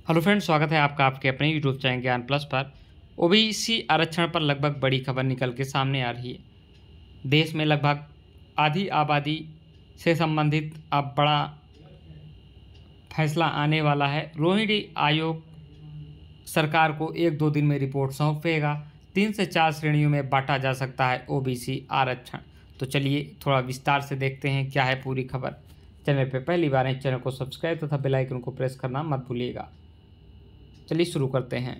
Hello friends, स्वागत है आपका आपके अपने यूट्यूब चैनल ज्ञान प्लस पर। ओबीसी आरक्षण पर लगभग बड़ी खबर निकल के सामने आ रही है। देश में लगभग आधी आबादी से संबंधित अब बड़ा फैसला आने वाला है। रोहिणी आयोग सरकार को 1-2 दिन में रिपोर्ट सौंपेगा। 3 से 4 श्रेणियों में बांटा जा सकता है ओबीसी आरक्षण। तो चलिए थोड़ा विस्तार से देखते हैं क्या है पूरी खबर। चैनल पर पहली बार है, चैनल को सब्सक्राइब तथा बेल आइकन को प्रेस करना मत भूलिएगा। चलिए शुरू करते हैं।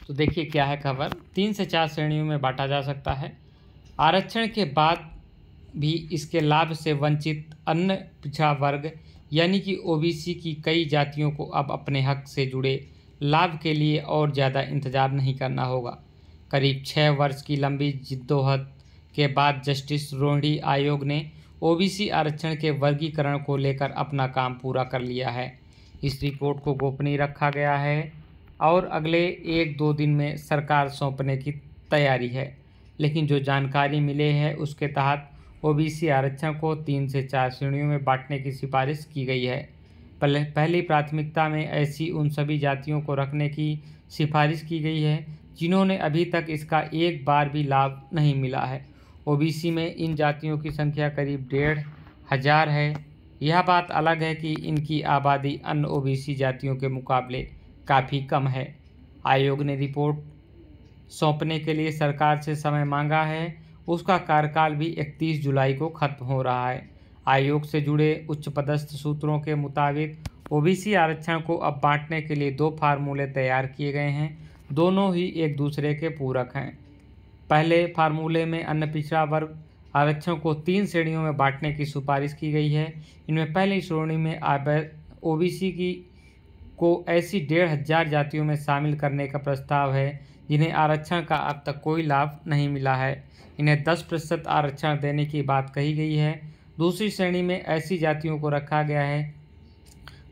तो देखिए क्या है खबर। 3 से 4 श्रेणियों में बांटा जा सकता है। आरक्षण के बाद भी इसके लाभ से वंचित अन्य पिछड़ा वर्ग यानी कि ओबीसी की कई जातियों को अब अपने हक से जुड़े लाभ के लिए और ज़्यादा इंतजार नहीं करना होगा। करीब 6 वर्ष की लंबी जिद्दोहद के बाद जस्टिस रोहिणी आयोग ने ओबीसी आरक्षण के वर्गीकरण को लेकर अपना काम पूरा कर लिया है। इस रिपोर्ट को गोपनीय रखा गया है और अगले 1-2 दिन में सरकार सौंपने की तैयारी है। लेकिन जो जानकारी मिले है उसके तहत ओबीसी आरक्षण को 3 से 4 श्रेणियों में बांटने की सिफारिश की गई है। पहली प्राथमिकता में ऐसी उन सभी जातियों को रखने की सिफारिश की गई है जिन्होंने अभी तक इसका एक बार भी लाभ नहीं मिला है। ओबीसी में इन जातियों की संख्या करीब 1,500 है। यह बात अलग है कि इनकी आबादी अन्य ओबीसी जातियों के मुकाबले काफ़ी कम है। आयोग ने रिपोर्ट सौंपने के लिए सरकार से समय मांगा है। उसका कार्यकाल भी 31 जुलाई को खत्म हो रहा है। आयोग से जुड़े उच्च पदस्थ सूत्रों के मुताबिक ओबीसी आरक्षण को अब बांटने के लिए 2 फार्मूले तैयार किए गए हैं। दोनों ही एक दूसरे के पूरक हैं। पहले फार्मूले में अन्य पिछड़ा वर्ग आरक्षण को 3 श्रेणियों में बांटने की सिफारिश की गई है। इनमें पहली श्रेणी में ओबीसी की को ऐसी 1,500 जातियों में शामिल करने का प्रस्ताव है जिन्हें आरक्षण का अब तक कोई लाभ नहीं मिला है। इन्हें 10% आरक्षण देने की बात कही गई है। दूसरी श्रेणी में ऐसी जातियों को रखा गया है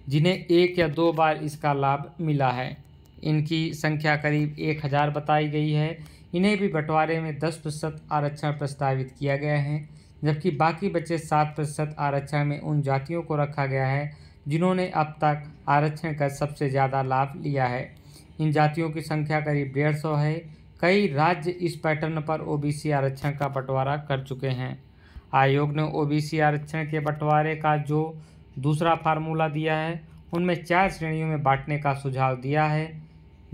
जिन्हें 1 या 2 बार इसका लाभ मिला है। इनकी संख्या करीब 1,000 बताई गई है। इन्हें भी बंटवारे में 10% आरक्षण प्रस्तावित किया गया है, जबकि बाकी बचे 7% आरक्षण में उन जातियों को रखा गया है जिन्होंने अब तक आरक्षण का सबसे ज़्यादा लाभ लिया है। इन जातियों की संख्या करीब 150 है। कई राज्य इस पैटर्न पर ओबीसी आरक्षण का बंटवारा कर चुके हैं। आयोग ने ओबीसी आरक्षण के बंटवारे का जो दूसरा फार्मूला दिया है उनमें 4 श्रेणियों में बांटने का सुझाव दिया है,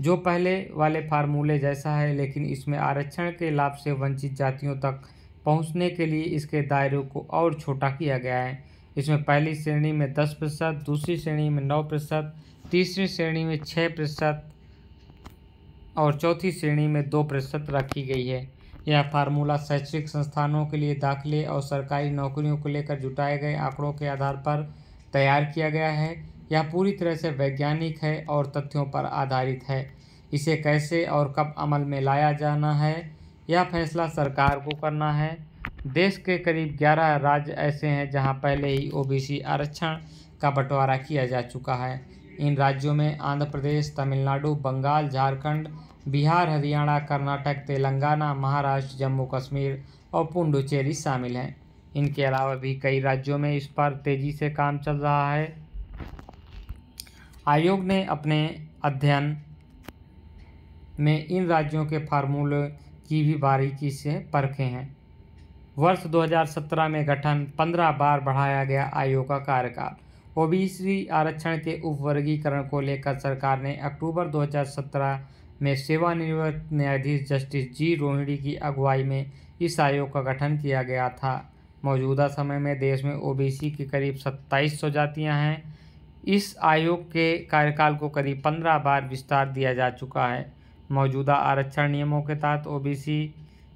जो पहले वाले फार्मूले जैसा है, लेकिन इसमें आरक्षण के लाभ से वंचित जातियों तक पहुँचने के लिए इसके दायरे को और छोटा किया गया है। इसमें पहली श्रेणी में 10%, दूसरी श्रेणी में 9%, तीसरी श्रेणी में 6% और चौथी श्रेणी में 2% रखी गई है। यह फार्मूला शैक्षिक संस्थानों के लिए दाखिले और सरकारी नौकरियों को लेकर जुटाए गए आंकड़ों के आधार पर तैयार किया गया है। यह पूरी तरह से वैज्ञानिक है और तथ्यों पर आधारित है। इसे कैसे और कब अमल में लाया जाना है, यह फैसला सरकार को करना है। देश के करीब 11 राज्य ऐसे हैं जहां पहले ही ओबीसी आरक्षण का बंटवारा किया जा चुका है। इन राज्यों में आंध्र प्रदेश, तमिलनाडु, बंगाल, झारखंड, बिहार, हरियाणा, कर्नाटक, तेलंगाना, महाराष्ट्र, जम्मू कश्मीर और पुडुचेरी शामिल हैं। इनके अलावा भी कई राज्यों में इस पर तेज़ी से काम चल रहा है। आयोग ने अपने अध्ययन में इन राज्यों के फार्मूले की भी बारीकी से परखे हैं। वर्ष 2017 में गठन 15 बार बढ़ाया गया आयोग का कार्यकाल। ओबीसी आरक्षण के उपवर्गीकरण को लेकर सरकार ने अक्टूबर 2017 में सेवानिवृत्त न्यायाधीश जस्टिस जी रोहिणी की अगुवाई में इस आयोग का गठन किया गया था। मौजूदा समय में देश में ओबीसी की करीब 2700 जातियां हैं। इस आयोग के कार्यकाल को करीब 15 बार विस्तार दिया जा चुका है। मौजूदा आरक्षण नियमों के तहत ओबीसी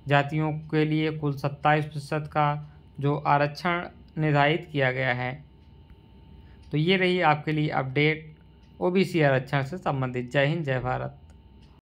जातियों के लिए कुल 27% का जो आरक्षण निर्धारित किया गया है। तो ये रही आपके लिए अपडेट ओबीसी आरक्षण से संबंधित। जय हिंद, जय भारत।